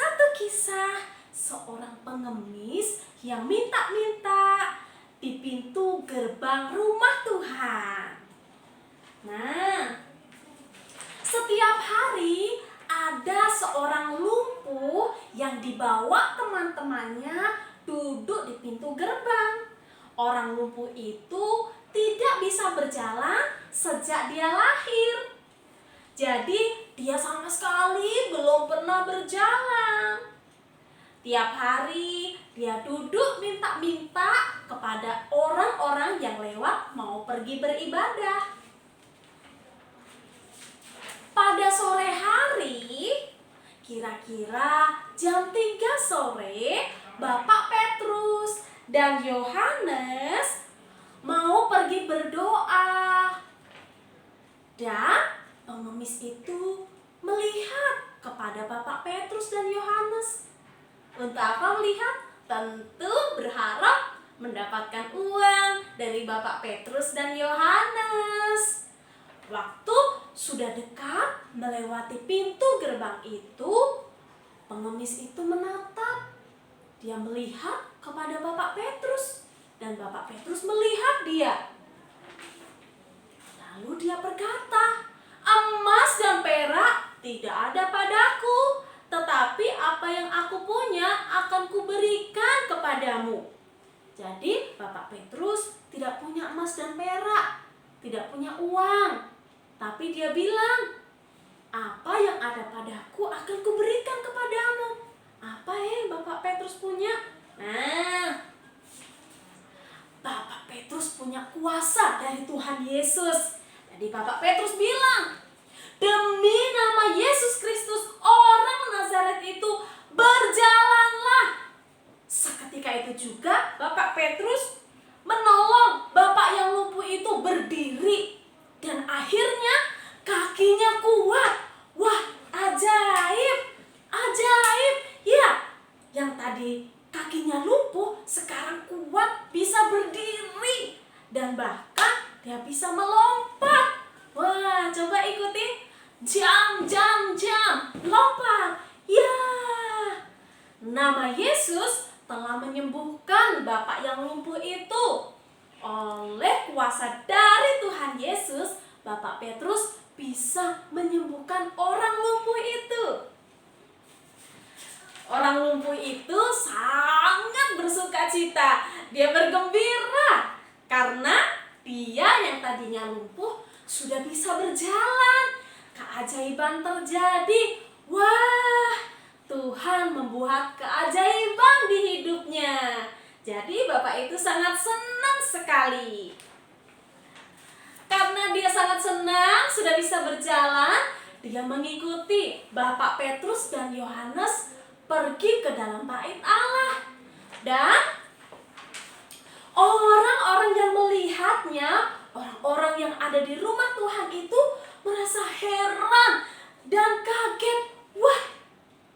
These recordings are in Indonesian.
satu kisah seorang pengemis yang minta-minta di pintu gerbang rumah Tuhan. Nah, setiap hari ada seorang lumpuh yang dibawa teman-temannya duduk di pintu gerbang. Orang lumpuh itu tidak bisa berjalan sejak dia lahir. Jadi dia sama sekali belum pernah berjalan. Tiap hari dia duduk minta-minta kepada orang-orang yang lewat mau pergi beribadah. Pada sore hari, kira-kira jam 3 sore, Bapak Petrus dan Yohanes mau pergi berdoa. Dan pengemis itu melihat kepada Bapak Petrus dan Yohanes. Untuk apa melihat? Tentu berharap mendapatkan uang dari Bapak Petrus dan Yohanes. Waktu sudah dekat melewati pintu gerbang itu, pengemis itu menatap. Dia melihat kepada Bapak Petrus dan Bapak Petrus melihat dia. Lalu dia berkata, "Emas dan perak tidak ada padaku, tetapi apa yang aku punya akan kuberikan kepadamu." Jadi Bapak Petrus tidak punya emas dan perak, tidak punya uang. Tapi dia bilang, "Apa yang ada padaku akan kuberikan kepadamu." Apa Bapak Petrus punya? Nah, Bapak Petrus punya kuasa dari Tuhan Yesus. Jadi Bapak Petrus bilang, "Demi nama Yesus Kristus orang Nazaret itu, berjalanlah." Seketika itu juga Bapak Petrus menolong Bapak yang lumpuh itu berdiri. Dan akhirnya kakinya kuat. Wah, ajaib, ajaib. Ya, yang tadi kakinya lumpuh sekarang kuat, bisa berdiri. Dan bahkan dia bisa melompat. Wah, coba ikuti. Jam, lompat. Ya, nama Yesus telah menyembuhkan Bapak yang lumpuh itu. Oleh kuasa dari Tuhan Yesus, Bapak Petrus bisa menyembuhkan orang lumpuh itu. Orang lumpuh itu sangat bersukacita. Dia bergembira karena dia yang tadinya lumpuh sudah bisa berjalan. Keajaiban terjadi. Wah, Tuhan membuat keajaiban di hidupnya. Jadi Bapak itu sangat senang sekali. Karena dia sangat senang sudah bisa berjalan, dia mengikuti Bapak Petrus dan Yohanes pergi ke dalam bait Allah. Dan orang-orang yang melihatnya, orang-orang yang ada di rumah Tuhan itu merasa heran dan kaget. Wah,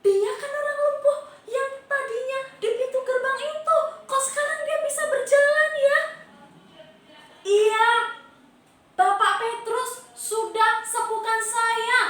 dia kan orang lumpuh yang tadinya di pintu gerbang itu. Kok sekarang dia bisa berjalan ya? Iya, Bapak Petrus sudah sembuhkan saya.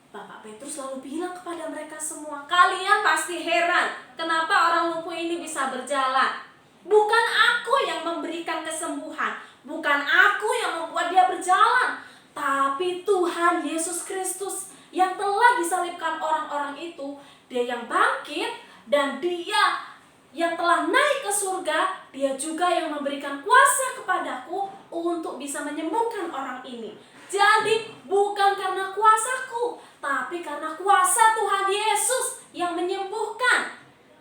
Bapak Petrus lalu bilang kepada mereka semua, "Kalian pasti heran, kenapa orang lumpuh ini bisa berjalan? Bukan aku yang memberikan kesembuhan, bukan aku yang membuat dia berjalan, tapi Tuhan Yesus Kristus yang telah disalibkan orang-orang itu. Dia yang bangkit dan dia yang telah naik ke surga, dia juga yang memberikan kuasa kepadaku untuk bisa menyembuhkan orang ini. Jadi bukan karena kuasaku, tapi karena kuasa Tuhan Yesus yang menyembuhkan."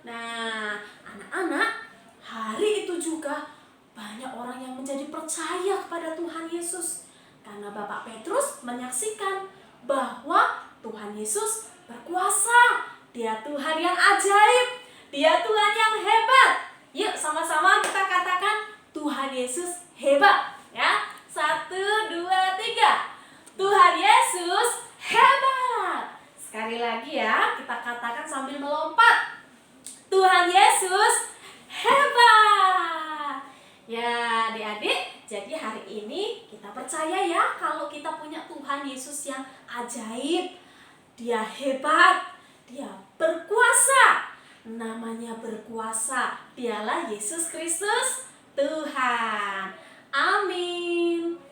Nah, anak-anak, hari itu juga banyak orang yang menjadi percaya kepada Tuhan Yesus. Karena Bapak Petrus menyaksikan bahwa Tuhan Yesus berkuasa. Dia Tuhan yang ajaib. Dia Tuhan yang hebat. Yuk sama-sama kita katakan, Tuhan Yesus hebat. Ya, 1, 2, 3. Tuhan Yesus hebat. Sekali lagi ya, kita katakan sambil melompat. Tuhan Yesus hebat. Ya, adik-adik, jadi hari ini kita percaya ya kalau kita punya Tuhan Yesus yang ajaib. Dia hebat, dia berkuasa. Namanya berkuasa, dialah Yesus Kristus Tuhan. Amin.